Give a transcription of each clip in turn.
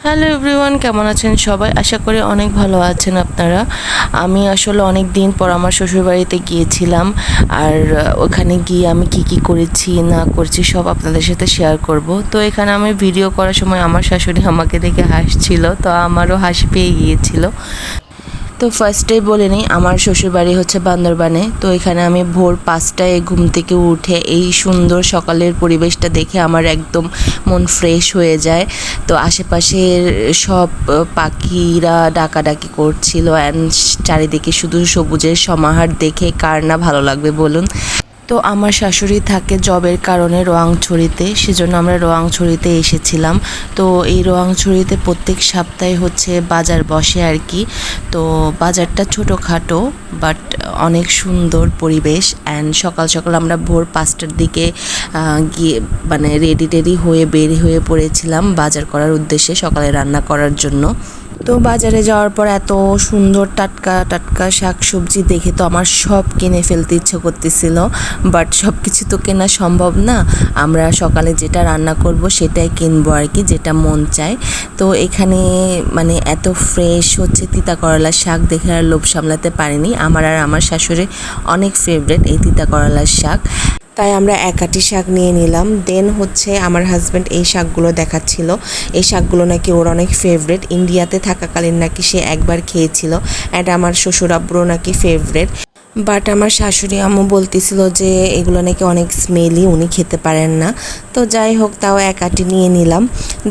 Hello everyone, কেমন আছেন সবাই? আশা করি অনেক ভালো আছেন আপনারা। আমি আসলে অনেক দিন পর আমার শ্বশুরবাড়িতে গিয়েছিলাম। আর ওখানে গিয়ে আমি কি করেছি না করেছি সব আপনাদের সাথে শেয়ার করব। তো এখানে আমি ভিডিও করার সময় আমার শাশুড়ি আমাকে দেখে হাসছিল, তো আমারও হাসি পেয়ে গিয়েছিল। তো ফার্স্টেই বলে নিই, আমার শ্বশুরবাড়ি হচ্ছে বান্দরবানে। তো এখানে আমি ভোর 5টায় ঘুম থেকে উঠে এই সুন্দর সকালের পরিবেশটা দেখে আমার একদম মন ফ্রেশ হয়ে যায়। তো আশেপাশের সব পাখিরা ডাকাডাকি করছিল অ্যান্ড চারিদিকে শুধু সবুজের সমাহার দেখে কার না ভালো লাগবে বলুন। তো আমার শাশুড়ি থাকে জবের কারণে রোয়াংছড়িতে, সেজন্য আমরা রোয়াংছড়িতে এসেছিলাম। তো এই রোয়াংছড়িতে প্রত্যেক সপ্তাহে হচ্ছে বাজার বসে আর কি। তো বাজারটা ছোটোখাটো বাট অনেক সুন্দর পরিবেশ। অ্যান্ড সকাল সকাল আমরা ভোর 5টার দিকে গিয়ে মানে রেডি হয়ে বের হয়ে পড়েছিলাম বাজার করার উদ্দেশ্যে, সকালে রান্না করার জন্য। তো বাজারে যাওয়ার পর এত সুন্দর টাটকা টাটকা শাক সবজি দেখে তো আমার সব কিনে ফেলতে ইচ্ছে করতেছিল, বাট সব কিছু তো কেনা সম্ভব না। আমরা সকালে যেটা রান্না করব সেটাই কিনবো আর কি, যেটা মন চায়। তো এখানে মানে এত ফ্রেশ হচ্ছে তিতা করলার শাক দেখে আর লোভ সামলাতে পারিনি। আমার আর আমার শাশুড়ি অনেক ফেভারেট এই তিতা করলার শাক, তাই আমরা এক আঁটি শাক নিয়ে নিলাম। দেন হচ্ছে আমার হাজব্যান্ড এই শাকগুলো দেখাচ্ছিল। এই শাকগুলো নাকি ওর অনেক ফেভারেট, ইন্ডিয়াতে থাকাকালীন নাকি সে একবার খেয়েছিল। অ্যান্ড আমার শ্বশুর আব্বুরও নাকি ফেভারেট। বাট আমার শাশুড়ি আম্মু বলতেছিল যে এগুলো নাকি অনেক স্মেলি, উনি খেতে পারেন না। তো যাই হোক, তাও এক আঁটি নিয়ে নিলাম।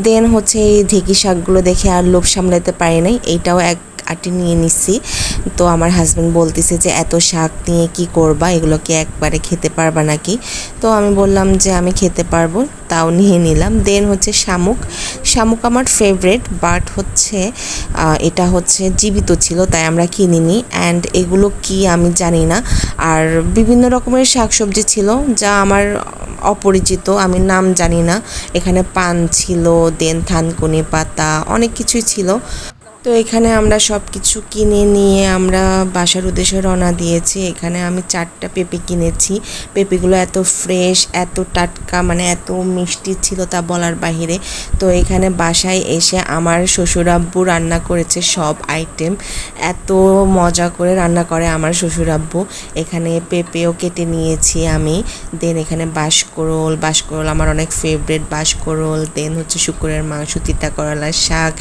দেন হচ্ছে এই ঢেঁকি শাকগুলো দেখে আর লোভ সামলাতে পারি নাই, এইটাও এক আঁটি নিয়ে নিচ্ছি। তো আমার হাজব্যান্ড বলতেছে যে এত শাক নিয়ে কি করবা, এগুলো কি একবারে খেতে পারবা নাকি? তো আমি বললাম যে আমি খেতে পারবো, তাও নিয়ে নিলাম। দেন হচ্ছে শামুক। শামুক আমার ফেভারেট, বাট হচ্ছে এটা হচ্ছে জীবিত ছিল তাই আমরা কিনিনি। অ্যান্ড এগুলো কি আমি জানি না। আর বিভিন্ন রকমের শাকসবজি ছিল যা আমার অপরিচিত, আমি নাম জানি না। এখানে পান ছিল, দেন থানকুনি পাতা, অনেক কিছুই ছিল। তো এখানে আমরা সব কিছু কিনে নিয়ে আমরা বাসার উদ্দেশ্যে রওনা দিয়েছি। এখানে আমি 4টা পেঁপে কিনেছি। পেঁপেগুলো এত ফ্রেশ, এত টাটকা, মানে এত মিষ্টি ছিল তা বলার বাহিরে। তো এখানে বাসায় এসে আমার শ্বশুরাব্বু রান্না করেছে সব আইটেম। এত মজা করে রান্না করে আমার শ্বশুরাব্বু। এখানে পেঁপেও কেটে নিয়েছি আমি। দেন এখানে বাঁশকরল আমার অনেক ফেভারেট বাঁশকরল। দেন হচ্ছে শুকরের মাংস, তিতা করলার শাক,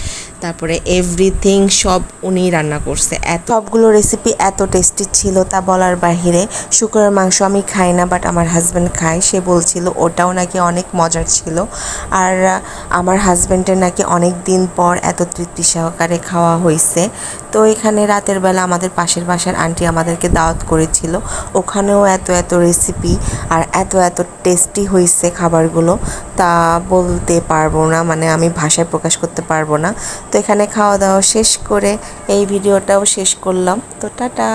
তারপরে এভরিথিং সব উনি রান্না করছে। সবগুলো রেসিপি এত টেস্টি ছিল তা বলার বাহিরে। শুকরের মাংস আমি খাই না, বাট আমার হাজব্যান্ড খায়, সে বলছিল ওটাও নাকি অনেক মজার ছিল। আর আমার হাজব্যান্ডের নাকি অনেক দিন পর এত তৃপ্তি সহকারে খাওয়া হয়েছে। তো এখানে রাতের বেলা আমাদের পাশের বাসার আন্টি আমাদেরকে দাওয়াত করেছিল, ওখানেও এত রেসিপি আর এত টেস্টি হয়েছে খাবারগুলো, তা বলতে পারবো না, মানে আমি ভাষায় প্রকাশ করতে পারবো না। তো এখানে খাওয়া দাওয়া শেষ করে এই ভিডিওটাও শেষ করলাম। তো টাটা।